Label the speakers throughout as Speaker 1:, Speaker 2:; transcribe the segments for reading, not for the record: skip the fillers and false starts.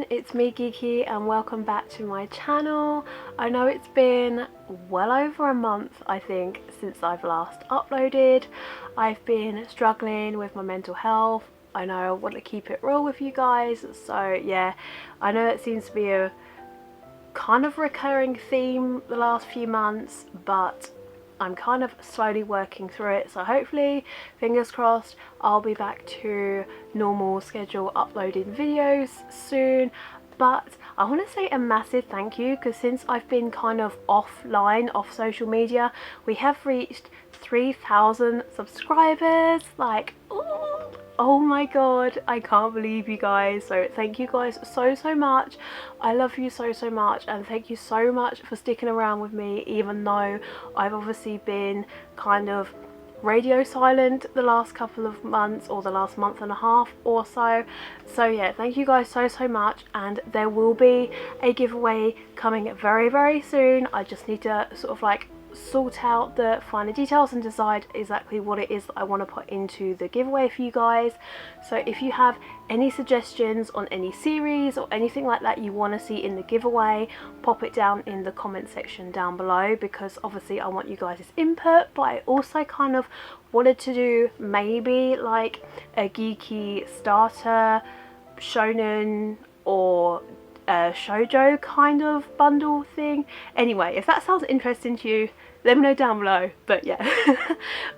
Speaker 1: everyone, it's me Geeky and welcome back to my channel. I know it's been well over a month I think since I've last uploaded. I've been struggling with my mental health. I know I want to keep it real with you guys, so yeah, I know it seems to be a kind of recurring theme the last few months, but I'm kind of slowly working through it, so hopefully, fingers crossed, I'll be back to normal schedule uploading videos soon. But I want to say a massive thank you, because since I've been kind of offline, off social media, we have reached 3,000 subscribers. Like, oh my god, I can't believe you guys. So thank you guys so much. I love you so much, and thank you so much for sticking around with me, even though I've obviously been kind of radio silent the last couple of months, or the last month and a half or so. So yeah, thank you guys so much, and there will be a giveaway coming very soon. I just need to sort of like sort out the finer details and decide exactly what it is that I want to put into the giveaway for you guys. So if you have any suggestions on any series or anything like that you want to see in the giveaway, pop it down in the comment section down below, because obviously I want you guys' input, but I also kind of wanted to do maybe like a Geeky starter Shonen or shoujo kind of bundle thing. Anyway, if that sounds interesting to you, let me know down below. But yeah,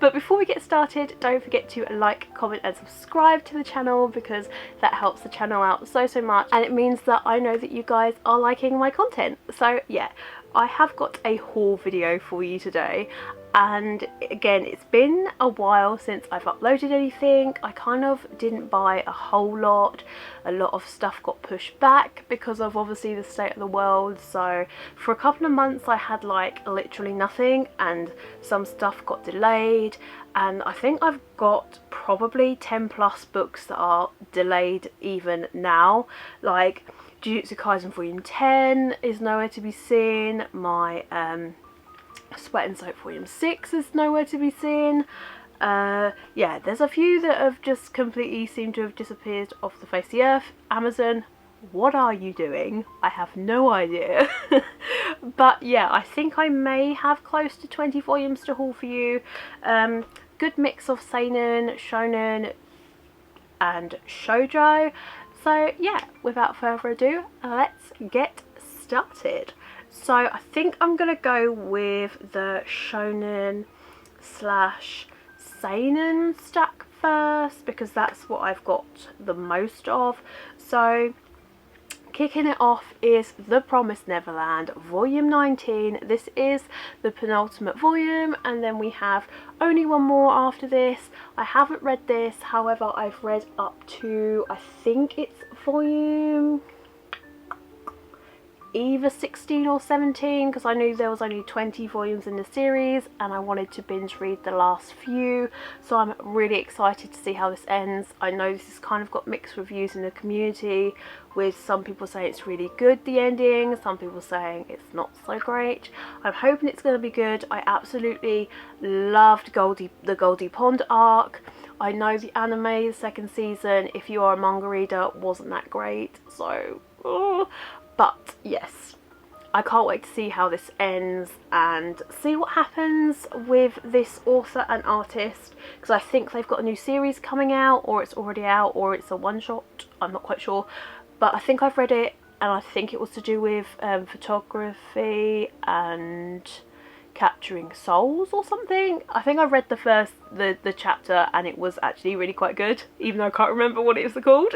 Speaker 1: but before we get started, don't forget to like, comment and subscribe to the channel, because that helps the channel out so much, and it means that I know that you guys are liking my content. So yeah, I have got a haul video for you today, and again, it's been a while since I've uploaded anything. I kind of didn't buy a whole lot. A lot of stuff got pushed back because of obviously the state of the world. So for a couple of months I had like literally nothing, and some stuff got delayed, and I think I've got probably 10 plus books that are delayed even now. Like Jujutsu Kaisen Volume 10 is nowhere to be seen. My Sweat and Soap Volume 6 is nowhere to be seen. Yeah, there's a few that have just completely seemed to have disappeared off the face of the earth. Amazon, what are you doing? I have no idea. But yeah, I think I may have close to 20 volumes to haul for you. Good mix of seinen, shonen and shoujo. So yeah, without further ado, let's get started. So I think I'm gonna go with the shonen slash seinen stack first, because that's what I've got the most of. So kicking it off is The Promised Neverland Volume 19. This is the penultimate volume, and then we have only one more after this. I haven't read this, however I've read up to, I think it's volume either 16 or 17, because I knew there was only 20 volumes in the series and I wanted to binge read the last few. So I'm really excited to see how this ends. I know this has kind of got mixed reviews in the community, with some people saying it's really good, the ending, some people saying it's not so great. I'm hoping it's going to be good. I absolutely loved the Goldie Pond arc. I know the anime, the second season, if you are a manga reader, wasn't that great, so but yes, I can't wait to see how this ends and see what happens with this author and artist, because I think they've got a new series coming out, or it's already out, or it's a one-shot, I'm not quite sure. But I think I've read it, and I think it was to do with photography and capturing souls or something. I think I read the chapter and it was actually really quite good, even though I can't remember what it was called.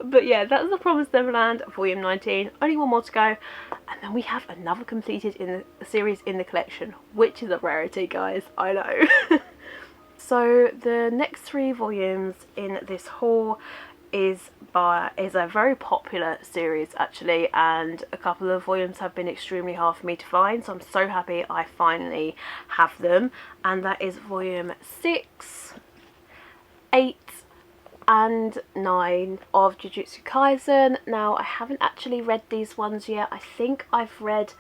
Speaker 1: But yeah, that's The Promised Neverland Volume 19. Only one more to go, and then we have another completed in the series in the collection, which is a rarity, guys, I know. So the next 3 volumes in this haul is a very popular series actually, and a couple of volumes have been extremely hard for me to find, so I'm so happy I finally have them. And that is volume 6, 8 and 9 of Jujutsu Kaisen. Now I haven't actually read these ones yet. I think I've read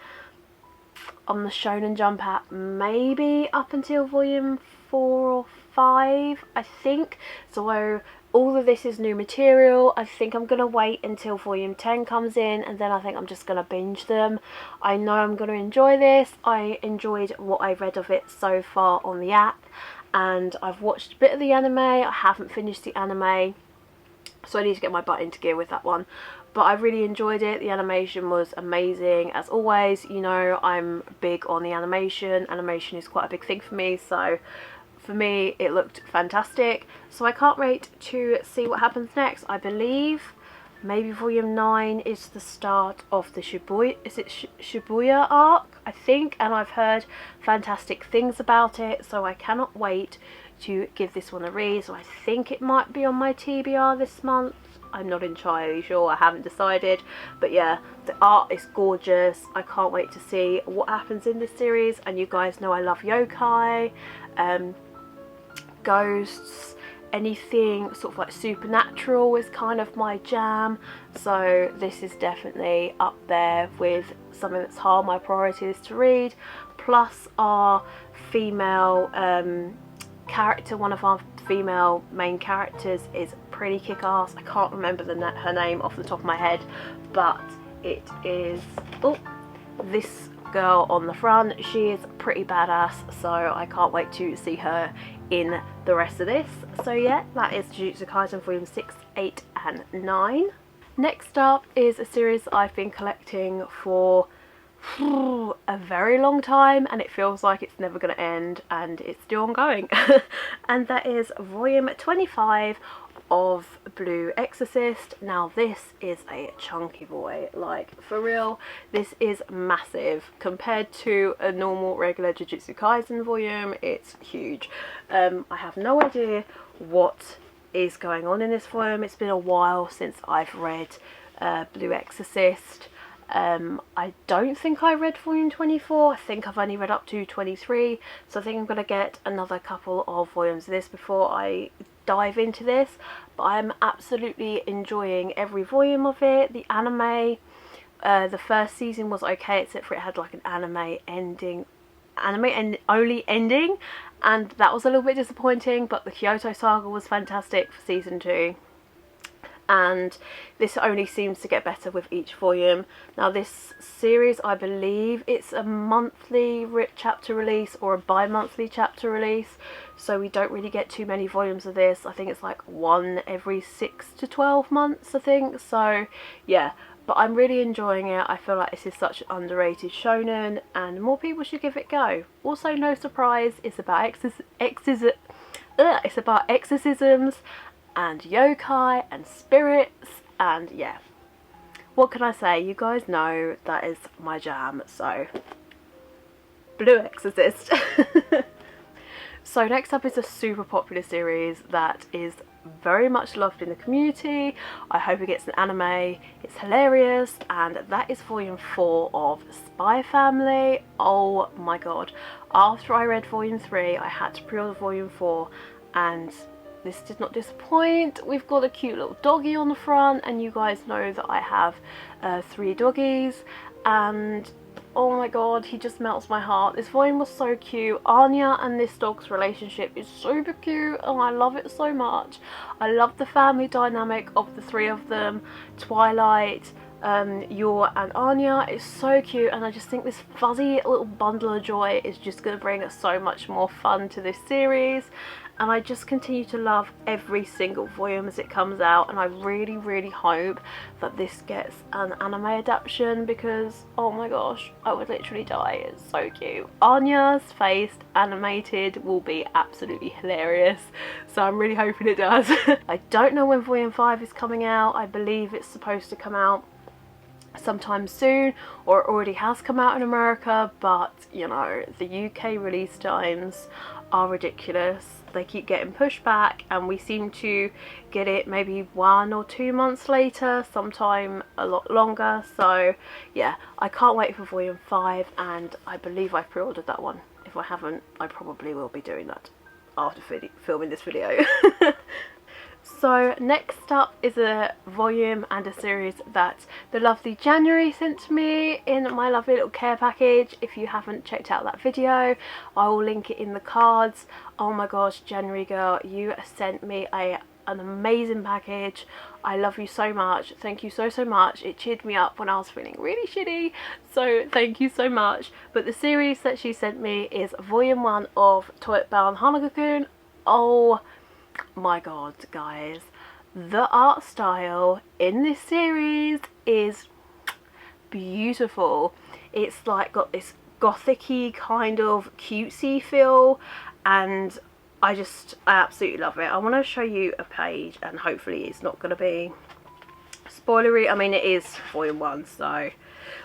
Speaker 1: on the Shonen Jump app maybe up until volume 4 or 5, I think. So all of this is new material. I think I'm going to wait until volume 10 comes in, and then I think I'm just going to binge them. I know I'm going to enjoy this. I enjoyed what I read of it so far on the app, and I've watched a bit of the anime. I haven't finished the anime, so I need to get my butt into gear with that one. But I really enjoyed it. The animation was amazing as always. You know, I'm big on the animation. Animation is quite a big thing for me, so for me it looked fantastic. So I can't wait to see what happens next. I believe maybe volume 9 is the start of the Shibuya arc, I think, and I've heard fantastic things about it, so I cannot wait to give this one a read. So I think it might be on my TBR this month. I'm not entirely sure, I haven't decided, but yeah, the art is gorgeous. I can't wait to see what happens in this series, and you guys know I love yokai, ghosts, anything sort of like supernatural is kind of my jam, so this is definitely up there with something that's high on my priorities to read. Plus our female character, one of our female main characters, is pretty kick-ass. I can't remember her name off the top of my head, but it is this girl on the front. She is pretty badass, so I can't wait to see her in the rest of this. So yeah, that is Jujutsu Kaisen volume 6, 8 and 9. Next up is a series that I've been collecting for a very long time, and it feels like it's never going to end, and it's still ongoing. And that is volume 25 of Blue Exorcist. Now this is a chunky boy, like for real, this is massive compared to a normal regular Jujutsu Kaisen volume. It's huge. I have no idea what is going on in this volume. It's been a while since I've read Blue Exorcist. I don't think I read volume 24, I think I've only read up to 23, so I think I'm going to get another couple of volumes of this before I dive into this. But I'm absolutely enjoying every volume of it. The anime, the first season was okay, except for it had like an anime only ending, and that was a little bit disappointing. But the Kyoto Saga was fantastic for season 2. And this only seems to get better with each volume. Now this series, I believe it's a monthly chapter release or a bi-monthly chapter release, so we don't really get too many volumes of this. I think it's like one every 6 to 12 months, I think. So yeah, but I'm really enjoying it. I feel like this is such an underrated shonen, and more people should give it a go. Also, no surprise, it's about exorcisms and yokai and spirits, and yeah, what can I say? You guys know that is my jam. So Blue Exorcist. So next up is a super popular series that is very much loved in the community. I hope it gets an anime. It's hilarious, and that is volume 4 of Spy Family. Oh my god, after I read volume 3 I had to pre-order volume 4, and this did not disappoint. We've got a cute little doggy on the front, and you guys know that I have 3 doggies, and oh my god, he just melts my heart. This volume was so cute. Anya and this dog's relationship is super cute, and I love it so much. I love the family dynamic of the 3 of them. Twilight, Yor and Anya is so cute, and I just think this fuzzy little bundle of joy is just going to bring us so much more fun to this series. And I just continue to love every single volume as it comes out, and I really hope that this gets an anime adaptation, because oh my gosh, I would literally die. It's so cute. Anya's face animated will be absolutely hilarious, so I'm really hoping it does. I don't know when volume 5 is coming out. I believe it's supposed to come out sometime soon, or it already has come out in America, but you know, the UK release times are ridiculous. They keep getting pushed back, and we seem to get it maybe 1 or 2 months later, sometime a lot longer. So yeah, I can't wait for volume 5, and I believe I've pre-ordered that one. If I haven't, I probably will be doing that after filming this video. So next up is a volume and a series that the lovely January sent to me in my lovely little care package. If you haven't checked out that video, I will link it in the cards. Oh my gosh, January girl, you sent me an amazing package. I love you so much. Thank you so much. It cheered me up when I was feeling really shitty, so thank you so much. But the series that she sent me is volume 1 of Toilet Bound Hanagakun. Oh my god, guys, the art style in this series is beautiful. It's like got this gothic-y kind of cutesy feel, and I absolutely love it. I want to show you a page, and hopefully it's not going to be spoilery. I mean, it is volume 1, so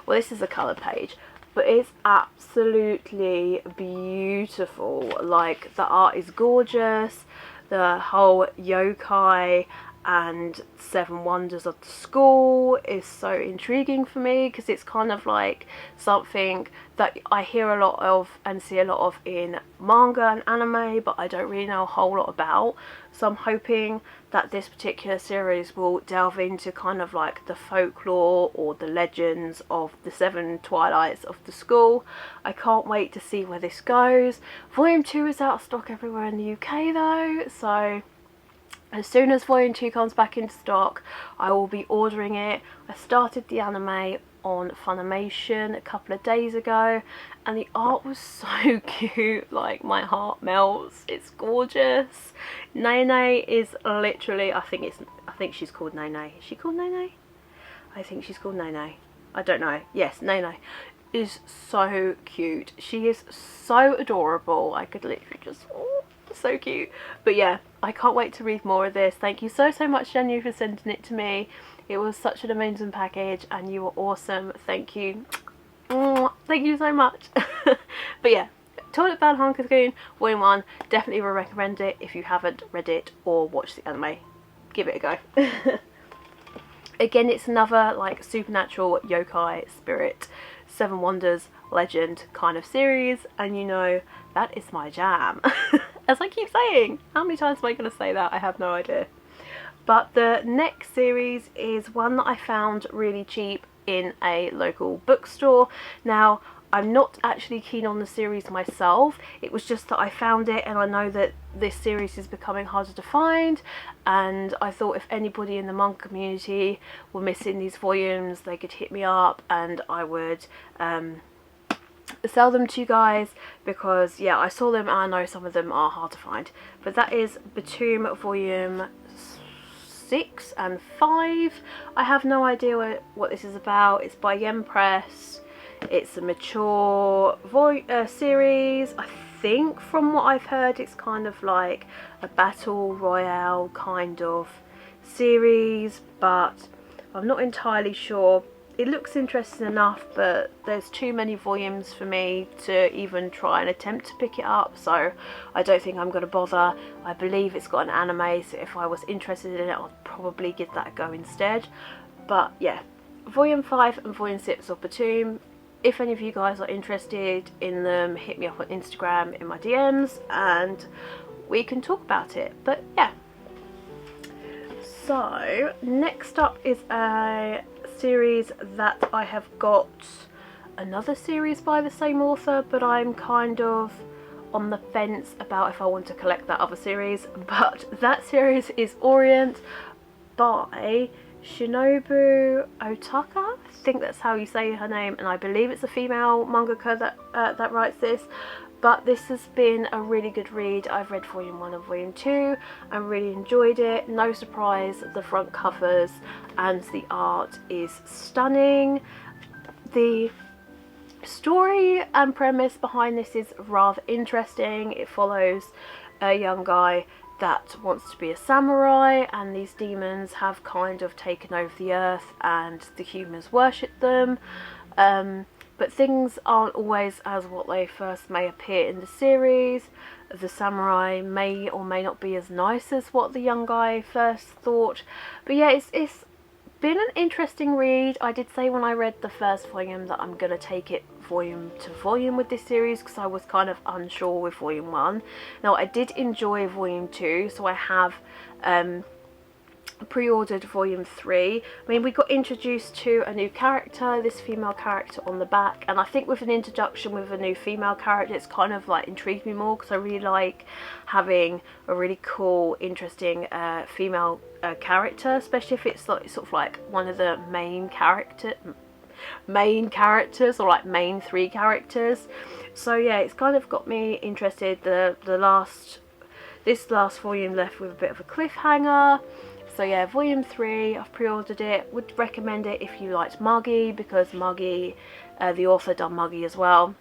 Speaker 1: well, this is a colour page, but it's absolutely beautiful. Like, the art is gorgeous. The whole yokai and 7 wonders of the school is so intriguing for me, because it's kind of like something that I hear a lot of and see a lot of in manga and anime, but I don't really know a whole lot about. So I'm hoping that this particular series will delve into kind of like the folklore or the legends of the 7 twilights of the school. I can't wait to see where this goes. Volume 2 is out of stock everywhere in the UK though, so as soon as volume 2 comes back into stock, I will be ordering it. I started the anime on Funimation a couple of days ago, and the art was so cute. Like, my heart melts. It's gorgeous. Nene is literally, I think she's called Nene. Is she called Nene? I think she's called Nene. I don't know. Yes, Nene is so cute. She is so adorable. I could literally just, oh, so cute. But yeah, I can't wait to read more of this. Thank you so much, January, for sending it to me. It was such an amazing package, and you were awesome. Thank you. Thank you so much. But yeah, Toilet Bound Hanagakun Volume 1, definitely will recommend it if you haven't read it or watched the anime. Give it a go. Again, it's another like supernatural yokai spirit 7 wonders legend kind of series, and you know that is my jam. As I keep saying, how many times am I going to say that? I have no idea. But the next series is one that I found really cheap in a local bookstore. Now, I'm not actually keen on the series myself. It was just that I found it, and I know that this series is becoming harder to find, and I thought if anybody in the manga community were missing these volumes, they could hit me up and I would sell them to you guys, because yeah, I saw them and I know some of them are hard to find. But that is Batum Volume 6 and 5. I have no idea what this is about. It's by Yen Press. It's a mature series. I think from what I've heard, it's kind of like a battle royale kind of series, but I'm not entirely sure. It looks interesting enough, but there's too many volumes for me to even try and attempt to pick it up, so I don't think I'm going to bother. I believe it's got an anime, so if I was interested in it, I'd probably give that a go instead. But yeah, Volume 5 and Volume 6 of Batum. If any of you guys are interested in them, hit me up on Instagram in my DMs and we can talk about it. But yeah. So, next up is a series that I have got, another series by the same author, but I'm kind of on the fence about if I want to collect that other series. But that series is Orient by Shinobu Otaka. I think that's how you say her name, and I believe it's a female mangaka that writes this. But this has been a really good read. I've read Volume 1 and Volume 2 and really enjoyed it. No surprise, the front covers and the art is stunning. The story and premise behind this is rather interesting. It follows a young guy that wants to be a samurai, and these demons have kind of taken over the earth and the humans worship them. But things aren't always as what they first may appear in the series. The samurai may or may not be as nice as what the young guy first thought. But yeah, it's been an interesting read. I did say when I read the first volume that I'm going to take it volume to volume with this series, because I was kind of unsure with Volume 1. Now, I did enjoy Volume 2, so I have pre-ordered volume 3. I mean, we got introduced to a new character, this female character on the back, and I think with an introduction with a new female character, it's kind of like intrigued me more, because I really like having a really cool, interesting female character, especially if it's like sort of like one of the main characters, or like main 3 characters. So yeah, it's kind of got me interested. This last volume left with a bit of a cliffhanger. So yeah, volume 3, I've pre-ordered it. Would recommend it if you liked Muggy, because Muggy, the author, done Muggy as well.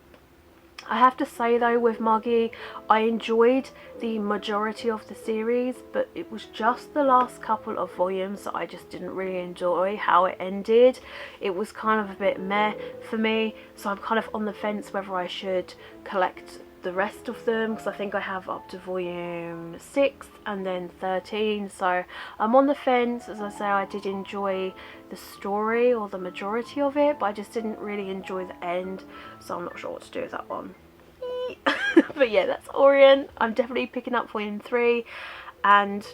Speaker 1: I have to say though, with Muggy, I enjoyed the majority of the series, but it was just the last couple of volumes that I just didn't really enjoy how it ended. It was kind of a bit meh for me, so I'm kind of on the fence whether I should collect the rest of them, because I think I have up to volume 6 and then 13, so I'm on the fence. As I say, I did enjoy the story, or the majority of it, but I just didn't really enjoy the end, so I'm not sure what to do with that one. But yeah, that's Orient. I'm definitely picking up volume 3 and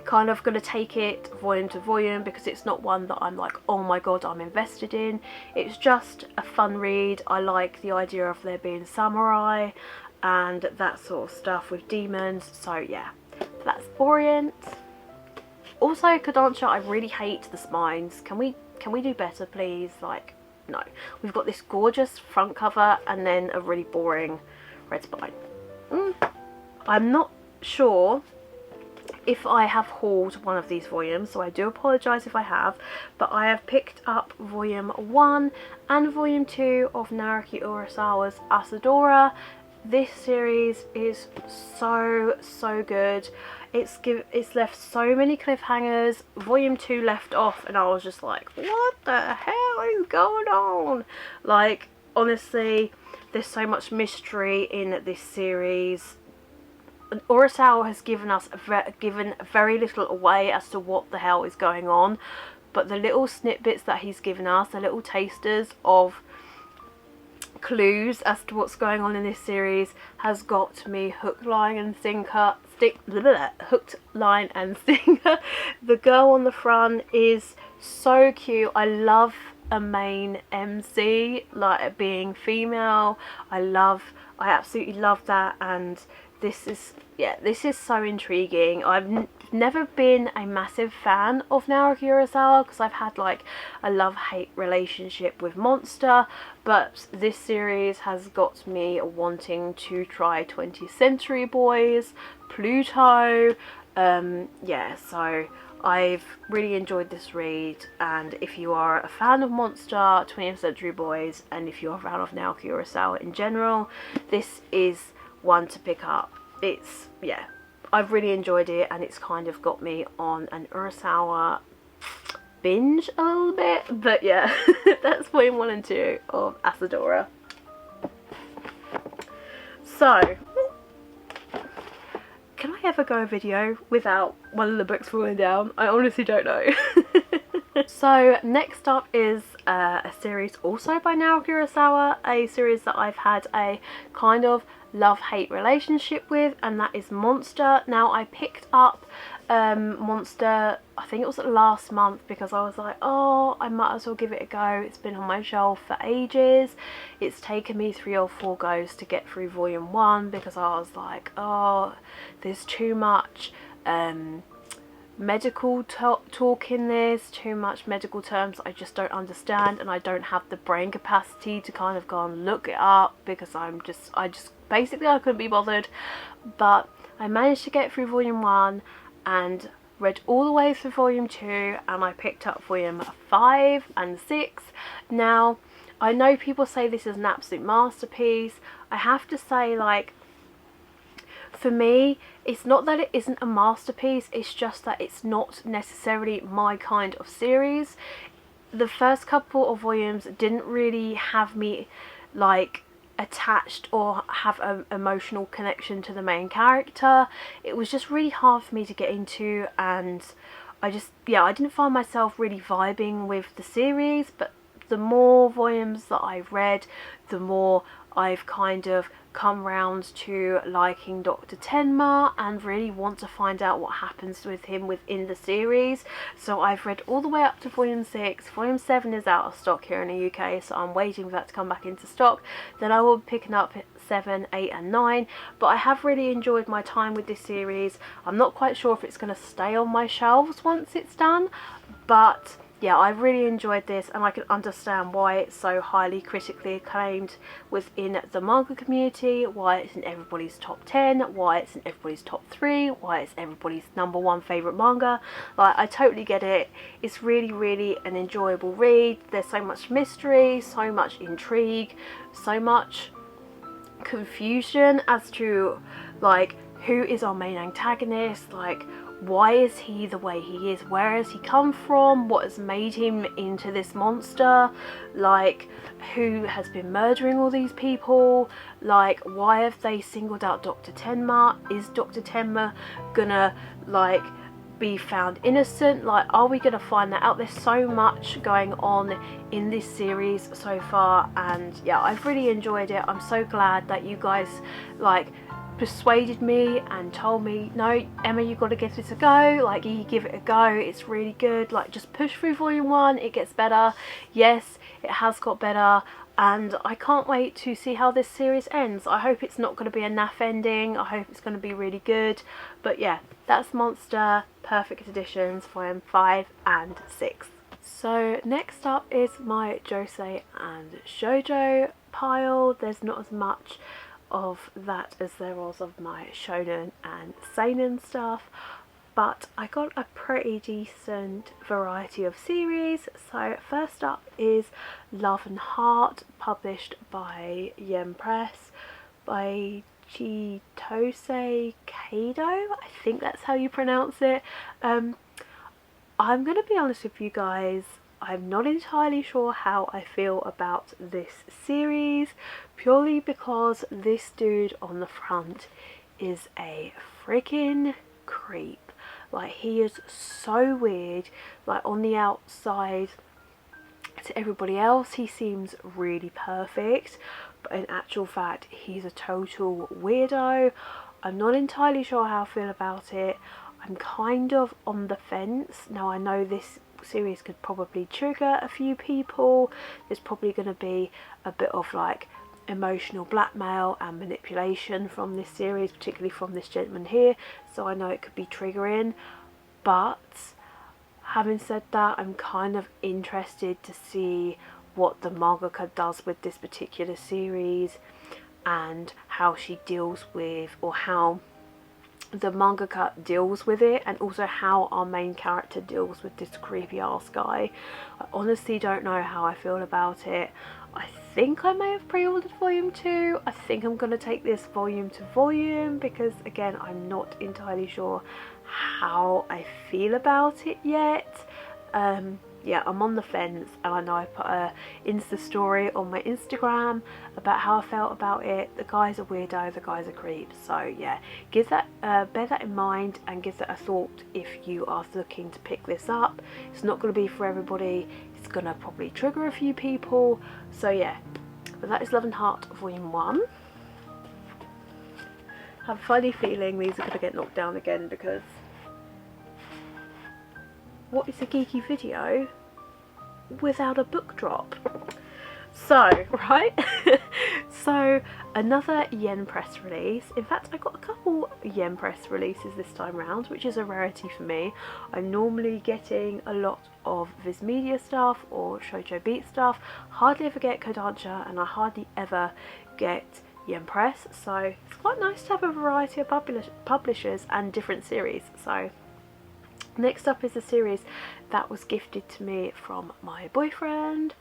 Speaker 1: kind of going to take it volume to volume, because it's not one that I'm like, oh my god, I'm invested in. It's just a fun read. I like the idea of there being samurai and that sort of stuff with demons, so yeah, that's Orient. Also, Kodansha, I really hate the spines. Can we do better, please? Like, no. We've got this gorgeous front cover and then a really boring red spine. I'm not sure if I have hauled one of these volumes, so I do apologise if I have, but I have picked up volume 1 and volume 2 of Naoki Urasawa's Asadora. This series is so good. It's left so many cliffhangers. Volume 2 left off and I was just like, what the hell is going on? Like, honestly, there's so much mystery in this series. Urasawa has given very little away as to what the hell is going on, but the little snippets that he's given us, the little tasters of clues as to what's going on in this series, has got me hook, line and sinker. Hooked, line and sinker. The girl on the front is so cute. I love a main MC, like being female. I absolutely love that, and this is so intriguing. I've never been a massive fan of Naoki Urasawa, because I've had like a love-hate relationship with Monster, but this series has got me wanting to try 20th Century Boys, Pluto. Yeah, so I've really enjoyed this read, and if you are a fan of Monster, 20th Century Boys, and if you're a fan of Naoki Urasawa in general, this is one to pick up. It's, yeah, I've really enjoyed it, and it's kind of got me on an Urasawa binge a little bit, but yeah, that's volume 1 and 2 of Asadora. So, can I ever go a video without one of the books falling down? I honestly don't know. So next up is a series also by Naoki Urasawa, a series that I've had a kind of love-hate relationship with, and that is Monster. Now, I picked up Monster, I think it was last month, because I was like, oh, I might as well give it a go. It's been on my shelf for ages. It's taken me 3 or 4 goes to get through volume 1, because I was like, oh, there's too much medical talk in this, too much medical terms I just don't understand, and I don't have the brain capacity to kind of go and look it up, because I basically I couldn't be bothered. But I managed to get through volume 1 and read all the way through volume 2, and I picked up volume 5 and 6. Now, I know people say this is an absolute masterpiece. I have to say, like, for me, it's not that it isn't a masterpiece, it's just that it's not necessarily my kind of series. The first couple of volumes didn't really have me, like, attached or have an emotional connection to the main character. It was just really hard for me to get into, and I didn't find myself really vibing with the series. But the more volumes that I've read, the more I've kind of come round to liking Dr. Tenma and really want to find out what happens with him within the series. So I've read all the way up to volume 6. Volume 7 is out of stock here in the UK, so I'm waiting for that to come back into stock. Then I will be picking up 7, 8 and 9, but I have really enjoyed my time with this series. I'm not quite sure if it's going to stay on my shelves once it's done, but yeah, I've really enjoyed this, and I can understand why it's so highly critically acclaimed within the manga community, why it's in everybody's top 10, why it's in everybody's top 3, why it's everybody's #1 favourite manga. Like, I totally get it. It's really an enjoyable read. There's so much mystery, so much intrigue, so much confusion as to like who is our main antagonist, like why is he the way he is, where has he come from, what has made him into this monster, like who has been murdering all these people, like why have they singled out Dr. Tenma, is Dr. Tenma gonna like be found innocent, like are we gonna find that out? There's so much going on in this series so far, and yeah, I've really enjoyed it. I'm so glad that you guys like persuaded me and told me, no Emma, you got to give this a go, like you give it a go, it's really good, like just push through volume 1, it gets better. Yes, it has got better, and I can't wait to see how this series ends. I hope it's not going to be a naff ending, I hope it's going to be really good. But yeah, that's Monster Perfect Editions volume 5 and 6. So next up is my Josei and Shoujo pile. There's not as much of that as there was of my Shonen and seinen stuff, but I got a pretty decent variety of series. So first up is Love and Heart, published by Yen Press by Josei Kado, I think that's how you pronounce it. I'm gonna be honest with you guys, I'm not entirely sure how I feel about this series, purely because this dude on the front is a freaking creep. Like, he is so weird. Like, on the outside to everybody else he seems really perfect, but in actual fact he's a total weirdo. I'm not entirely sure how I feel about it. I'm kind of on the fence. Now, I know this series could probably trigger a few people. There's probably going to be a bit of like emotional blackmail and manipulation from this series, particularly from this gentleman here, so I know it could be triggering. But having said that, I'm kind of interested to see what the mangaka does with this particular series and how she deals with, or how the mangaka deals with it, and also how our main character deals with this creepy ass guy. I honestly don't know how I feel about it. I think I may have pre-ordered volume 2. I think I'm going to take this volume to volume because, again, I'm not entirely sure how I feel about it yet. Yeah, I'm on the fence, and I know I put a Insta story on my Instagram about how I felt about it. The guy's a weirdo, the guy's a creep, so yeah, give that, bear that in mind and give that a thought if you are looking to pick this up. It's not going to be for everybody, it's going to probably trigger a few people, so yeah. But that is Love and Heart volume 1. I have a funny feeling these are going to get knocked down again because what is a geeky video without a book drop? So, right? So, another Yen Press release. In fact, I got a couple Yen Press releases this time round, which is a rarity for me. I'm normally getting a lot of Viz Media stuff or Shoujo Beat stuff. Hardly ever get Kodansha, and I hardly ever get Yen Press. So, it's quite nice to have a variety of publishers and different series. So, next up is a series that was gifted to me from my boyfriend,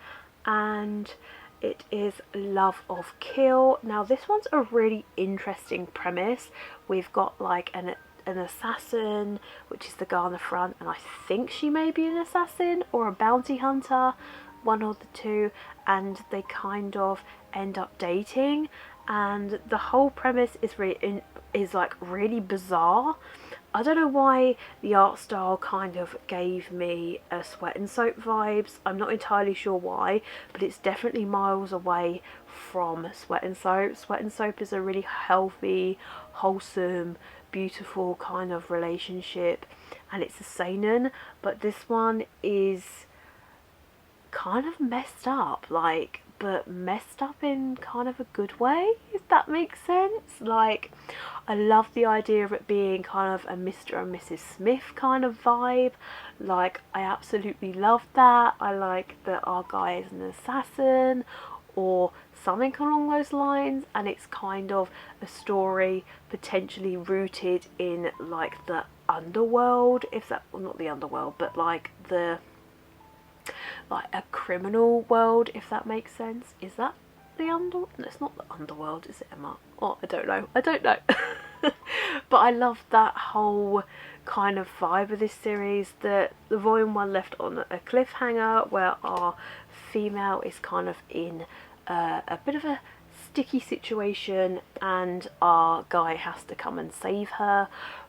Speaker 1: and it is Love of Kill. Now, this one's a really interesting premise. We've got like an assassin, which is the girl on the front, and I think she may be an assassin or a bounty hunter, one of the two, and they kind of end up dating, and the whole premise is really bizarre. I don't know why the art style kind of gave me a Sweat and Soap vibes. I'm not entirely sure why, but it's definitely miles away from Sweat and Soap. Sweat and Soap is a really healthy, wholesome, beautiful kind of relationship, and it's a seinen, but this one is kind of messed up, like, but messed up in kind of a good way, if that makes sense. Like, I love the idea of it being kind of a Mr. and Mrs. Smith kind of vibe. Like, I absolutely love that. I like that our guy is an assassin or something along those lines, and it's kind of a story potentially rooted in like the underworld, if that, well, not the underworld, but like the, like a criminal world, if that makes sense. Is that the no, it's not the underworld, is it, Emma? Oh, I don't know. But I love that whole kind of vibe of this series, that the volume 1 left on a cliffhanger where our female is kind of in a bit of a sticky situation and our guy has to come and save her.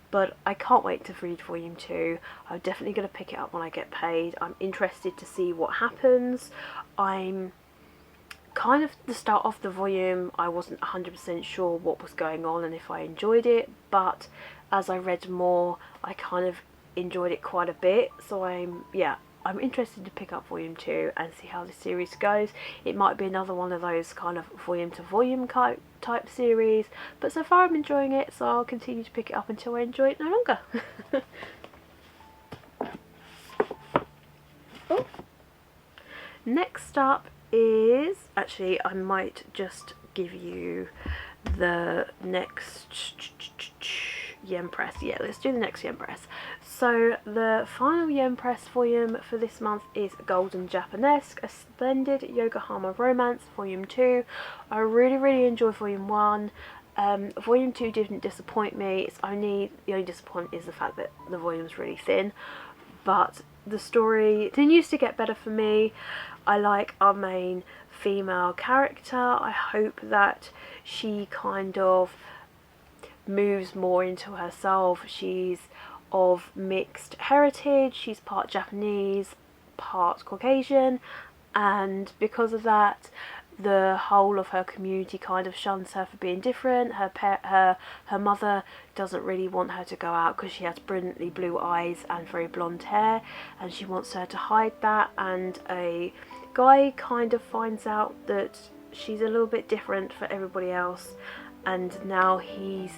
Speaker 1: But I can't wait to read volume 2. I'm definitely going to pick it up when I get paid. I'm interested to see what happens. I'm kind of, the start of the volume, I wasn't 100% sure what was going on and if I enjoyed it, but as I read more, I kind of enjoyed it quite a bit. So I'm interested to pick up volume 2 and see how the series goes. It might be another one of those kind of volume to volume type series, but so far I'm enjoying it, so I'll continue to pick it up until I enjoy it no longer. Oh. Next up is, actually I might just give you the next yen press. Yeah, let's do the next yen press. So the final yen press volume for this month is Golden Japanesque, a splendid Yokohama romance, volume 2. I really enjoyed volume 1. Volume 2 didn't disappoint me. The only disappointment is the fact that the volume's really thin, but the story continues to get better for me. I like our main female character. I hope that she kind of moves more into herself. She's of mixed heritage, she's part Japanese, part Caucasian, and because of that the whole of her community kind of shuns her for being different. Her mother doesn't really want her to go out because she has brilliantly blue eyes and very blonde hair, and she wants her to hide that, and a guy kind of finds out that she's a little bit different for everybody else, and now he's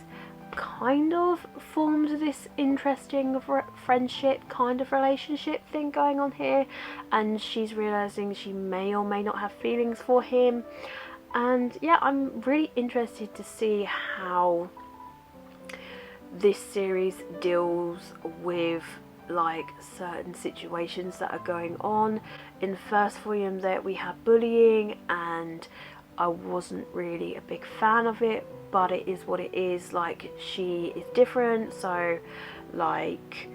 Speaker 1: kind of formed this interesting friendship kind of relationship thing going on here, and she's realizing she may or may not have feelings for him. And yeah, I'm really interested to see how this series deals with like certain situations that are going on. In the first volume that we have bullying, and I wasn't really a big fan of it, but it is what it is. Like, she is different, so like,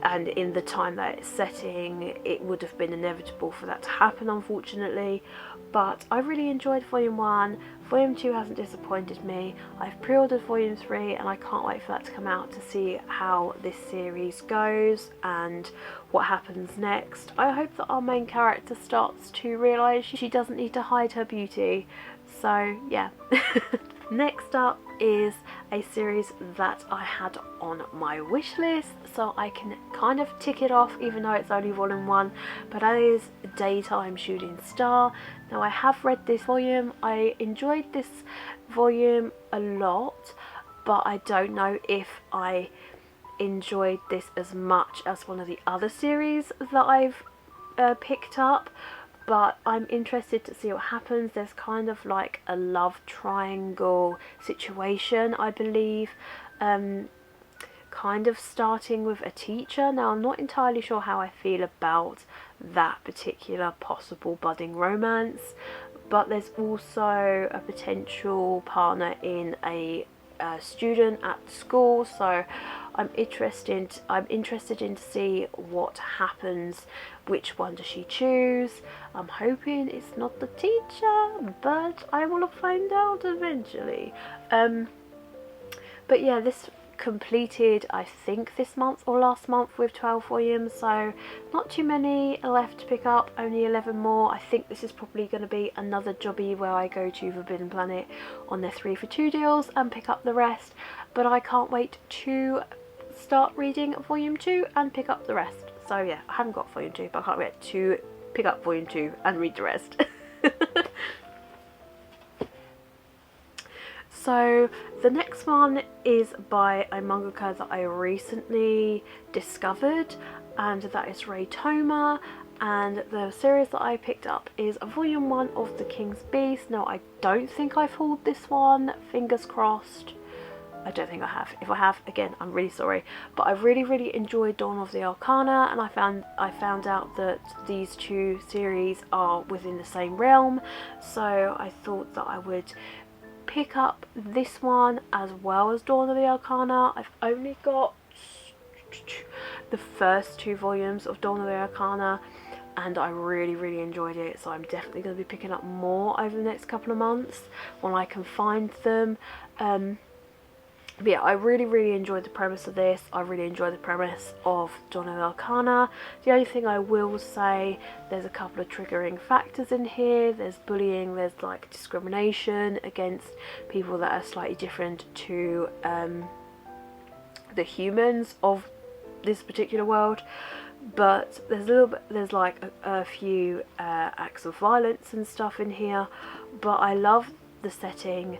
Speaker 1: and in the time that it's setting, it would have been inevitable for that to happen, unfortunately. But I really enjoyed volume 1. Volume 2 hasn't disappointed me. I've pre-ordered volume 3 and I can't wait for that to come out to see how this series goes and what happens next. I hope that our main character starts to realise she doesn't need to hide her beauty. So yeah. Next up is a series that I had on my wish list, so I can kind of tick it off even though it's only volume 1, but that is Daytime Shooting Star. Now, I have read this volume. I enjoyed this volume a lot, but I don't know if I enjoyed this as much as one of the other series that I've picked up. But I'm interested to see what happens. There's kind of like a love triangle situation, I believe, kind of starting with a teacher. Now, I'm not entirely sure how I feel about that particular possible budding romance, but there's also a potential partner in a student at school, so I'm interested in to see what happens. Which one does she choose? I'm hoping it's not the teacher, but I will find out eventually. But yeah, this completed, I think, this month or last month with 12 volumes, so not too many left to pick up, only 11 more. I think this is probably going to be another jobby where I go to Forbidden Planet on their 3 for 2 deals and pick up the rest, but I can't wait to start reading volume 2 and pick up the rest. So yeah, I haven't got volume 2, but I can't wait to pick up volume 2 and read the rest. So the next one is by a mangaka that I recently discovered, and that is Ray Toma, and the series that I picked up is volume 1 of The King's Beast. Now I don't think I've hauled this one, fingers crossed. I don't think I have. If I have, again, I'm really sorry. But I really enjoyed Dawn of the Arcana, and I found out that these two series are within the same realm, so I thought that I would pick up this one as well as Dawn of the Arcana. I've only got the first 2 volumes of Dawn of the Arcana, and I really enjoyed it, so I'm definitely going to be picking up more over the next couple of months when I can find them. But yeah, I really enjoyed the premise of this. I really enjoyed the premise of Dawn of the Arcana. The only thing I will say, there's a couple of triggering factors in here. There's bullying, there's like discrimination against people that are slightly different to the humans of this particular world. But there's like a few acts of violence and stuff in here. But I love the setting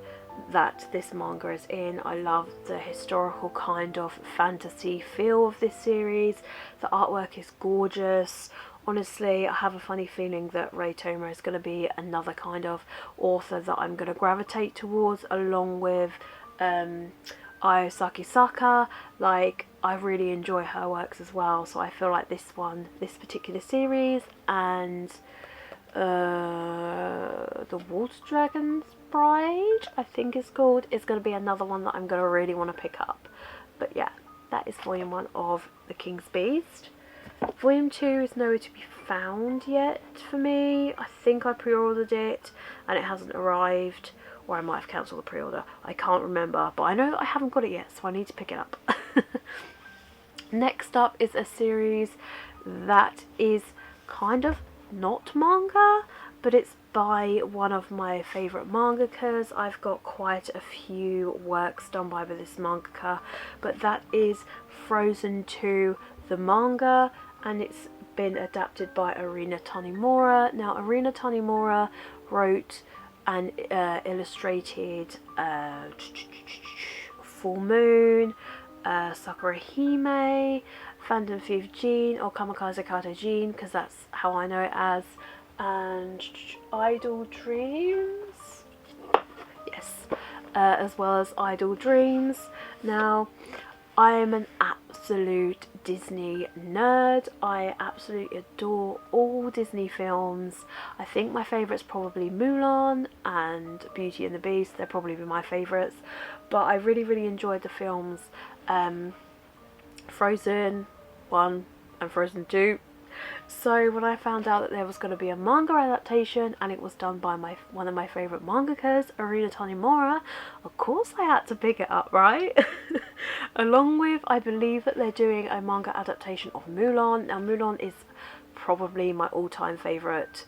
Speaker 1: that this manga is in. I love the historical kind of fantasy feel of this series. The artwork is gorgeous. Honestly, I have a funny feeling that Ray Toma is going to be another kind of author that I'm going to gravitate towards, along with Ayosaki Saka. Like, I really enjoy her works as well, so I feel like this particular series, and the Water Dragon's Bride, I think it's called, is going to be another one that I'm going to really want to pick up. But yeah, that is volume 1 of The King's Beast. Volume 2 is nowhere to be found yet for me. I think I pre-ordered it and it hasn't arrived, or I might have cancelled the pre-order. I can't remember, but I know that I haven't got it yet, so I need to pick it up. Next up is a series that is kind of not manga, but it's by one of my favourite mangakas. I've got quite a few works done by this mangaka, but that is Frozen 2, the manga, and it's been adapted by Arina Tanimura. Now, Arina Tanimura wrote and illustrated Full Moon, Sakura Hime, Phantom Thief Jean, or Kamikaze Kato Jean, because that's how I know it as, and Idle Dreams, yes, as well as Idle Dreams. Now, I am an absolute Disney nerd. I absolutely adore all Disney films. I think my favourites probably Mulan and Beauty and the Beast. They're probably my favourites, but I really enjoyed the films Frozen 1 and Frozen 2. So when I found out that there was going to be a manga adaptation and it was done by one of my favourite mangakas, Arina Tanimura, of course I had to pick it up, right? Along with, I believe that they're doing a manga adaptation of Mulan. Now, Mulan is probably my all-time favourite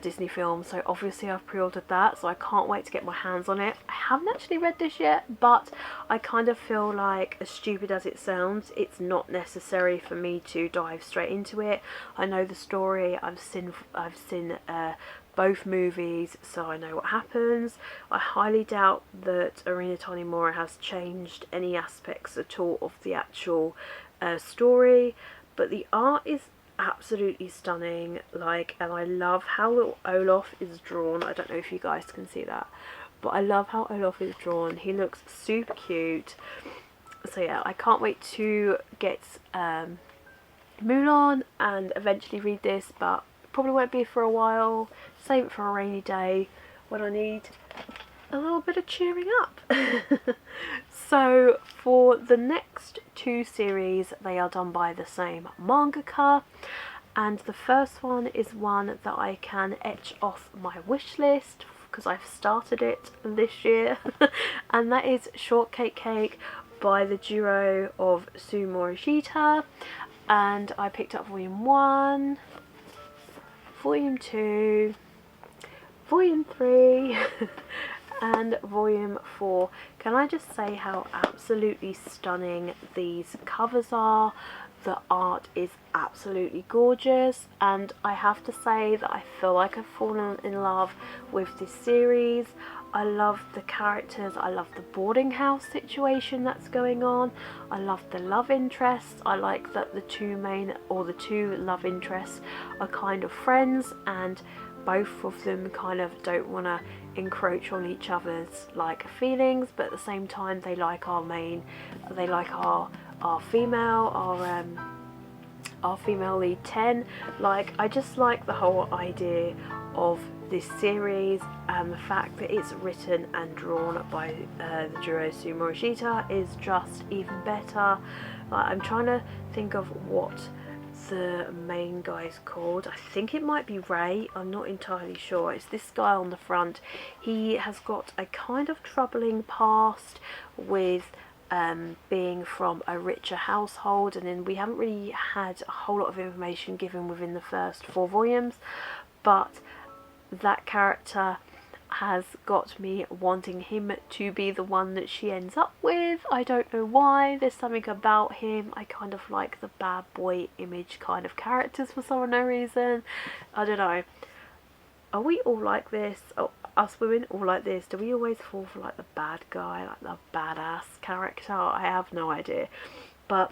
Speaker 1: Disney film, so obviously I've pre-ordered that, so I can't wait to get my hands on it. I haven't actually read this yet, but I kind of feel like, as stupid as it sounds, it's not necessary for me to dive straight into it. I know the story, I've seen both movies, so I know what happens. I highly doubt that Arina Tanimura has changed any aspects at all of the actual story, but the art is absolutely stunning, like, and I love how little Olaf is drawn. I don't know if you guys can see that, but I love how Olaf is drawn. He looks super cute. So yeah, I can't wait to get Mulan and eventually read this, but probably won't be for a while. Save it for a rainy day when I need a little bit of cheering up. So for the next 2 series, they are done by the same mangaka, and the first one is one that I can etch off my wish list because I've started it this year, and that is Shortcake Cake by the duo of Sumo and I picked up volume 1, volume 2, volume 3 and volume 4. Can I just say how absolutely stunning these covers are? The art is absolutely gorgeous, and I have to say that I feel like I've fallen in love with this series. I love the characters, I love the boarding house situation that's going on, I love the love interests. I like that the two love interests are kind of friends, and both of them kind of don't want to encroach on each other's like feelings, but at the same time they like our female lead 10. Like, I just like the whole idea of this series, and the fact that it's written and drawn by the duo Sumo is just even better. Like, I'm trying to think of what the main guy's called. I think it might be Ray, I'm not entirely sure. It's this guy on the front. He has got a kind of troubling past with being from a richer household, and then we haven't really had a whole lot of information given within the first 4 volumes, but that character has got me wanting him to be the one that she ends up with. I don't know why, there's something about him. I kind of like the bad boy image kind of characters for some unknown reason. I don't know. Are we all like this? Oh, us women all like this? Do we always fall for like the bad guy, like the badass character? I have no idea. But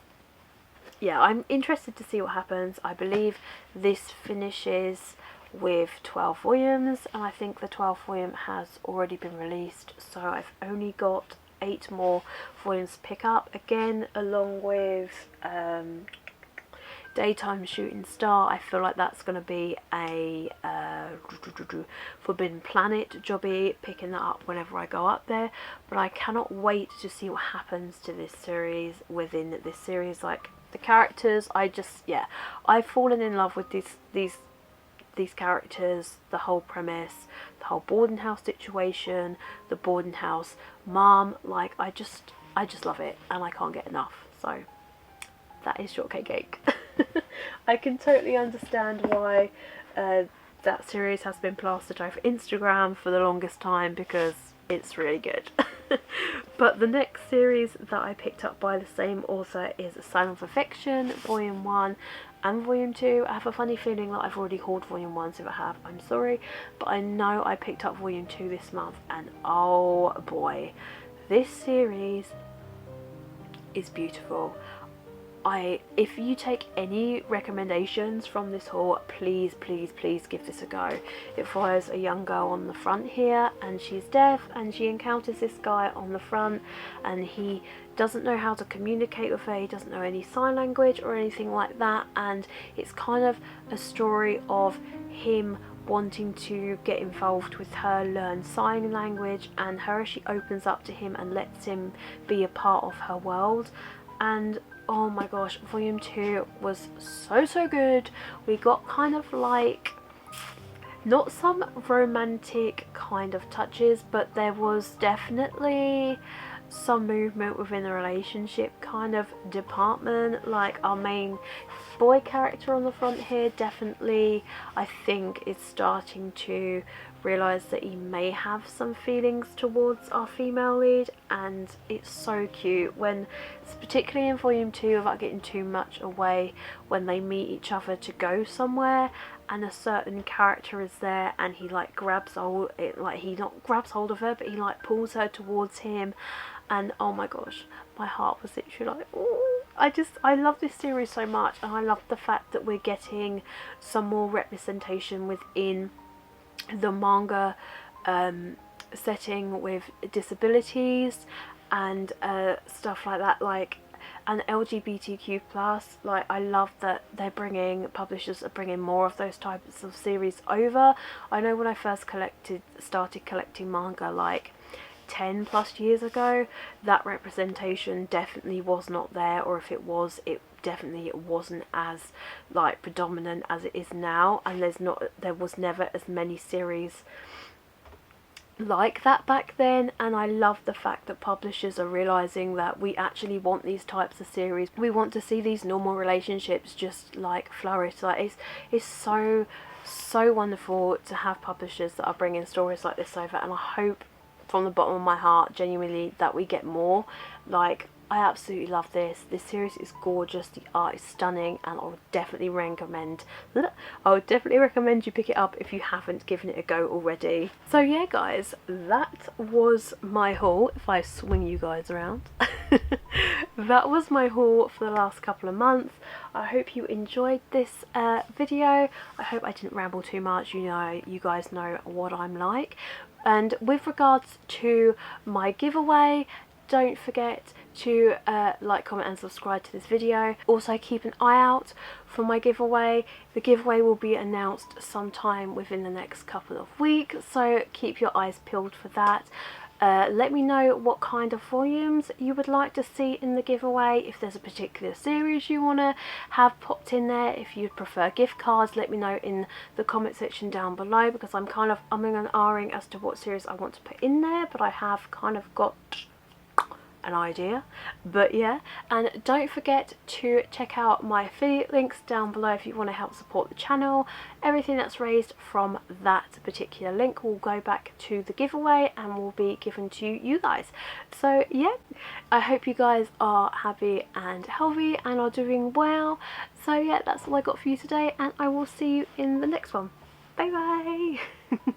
Speaker 1: yeah, I'm interested to see what happens. I believe this finishes with 12 volumes, and I think the 12th volume has already been released, so I've only got 8 more volumes to pick up, again along with Daytime Shooting Star. I feel like that's going to be a Forbidden Planet jobby, picking that up whenever I go up there, but I cannot wait to see what happens to this series within this series. Like, the characters, I've fallen in love with these characters, the whole premise, the whole boarding house situation, the boarding house mom. Like, I just love it, and I can't get enough. So that is Shortcake Cake. I can totally understand why that series has been plastered over Instagram for the longest time, because it's really good. But the next series that I picked up by the same author is Seinen Volume 1 and Volume 2. I have a funny feeling that I've already hauled Volume 1, so if I have, I'm sorry, but I know I picked up Volume 2 this month, and oh boy, this series is beautiful. If you take any recommendations from this haul, please give this a go. It follows a young girl on the front here, and she's deaf, and she encounters this guy on the front, and he doesn't know how to communicate with her. He doesn't know any sign language or anything like that, and it's kind of a story of him wanting to get involved with her, learn sign language, and she opens up to him and lets him be a part of her world. And oh my gosh, Volume 2 was so good. We got kind of like, not some romantic kind of touches, but there was definitely some movement within the relationship kind of department. Like, our main boy character on the front here definitely, I think, is starting to realise that he may have some feelings towards our female lead, and it's so cute when, particularly in Volume 2, without getting too much away, when they meet each other to go somewhere and a certain character is there, and he like grabs hold, he not grabs hold of her, but he like pulls her towards him, and oh my gosh, my heart was literally like, oh. I love this series so much, and I love the fact that we're getting some more representation within the manga setting with disabilities and stuff like that, like, and LGBTQ plus. Like, I love that publishers are bringing more of those types of series over. I know when I first started collecting manga like 10 plus years ago, that representation definitely was not there, or if it was, it definitely wasn't as like predominant as it is now, and there was never as many series like that back then, and I love the fact that publishers are realizing that we actually want these types of series. We want to see these normal relationships just like flourish. Like it's so wonderful to have publishers that are bringing stories like this over, and I hope from the bottom of my heart genuinely that we get more. Like, I absolutely love this. This series is gorgeous, the art is stunning, and I would definitely recommend you pick it up if you haven't given it a go already. So yeah guys, that was my haul, if I swing you guys around. That was my haul for the last couple of months. I hope you enjoyed this video. I hope I didn't ramble too much. You guys know what I'm like. And with regards to my giveaway, don't forget to like, comment and subscribe to this video. Also keep an eye out for my giveaway. The giveaway will be announced sometime within the next couple of weeks, so keep your eyes peeled for that. Let me know what kind of volumes you would like to see in the giveaway. If there's a particular series you want to have popped in there, if you'd prefer gift cards, let me know in the comment section down below, because I'm kind of umming and ahhing as to what series I want to put in there, but I have kind of got an idea. But yeah, and don't forget to check out my affiliate links down below if you want to help support the channel. Everything that's raised from that particular link will go back to the giveaway and will be given to you guys. So yeah, I hope you guys are happy and healthy and are doing well. So yeah, that's all I got for you today, and I will see you in the next one. Bye bye.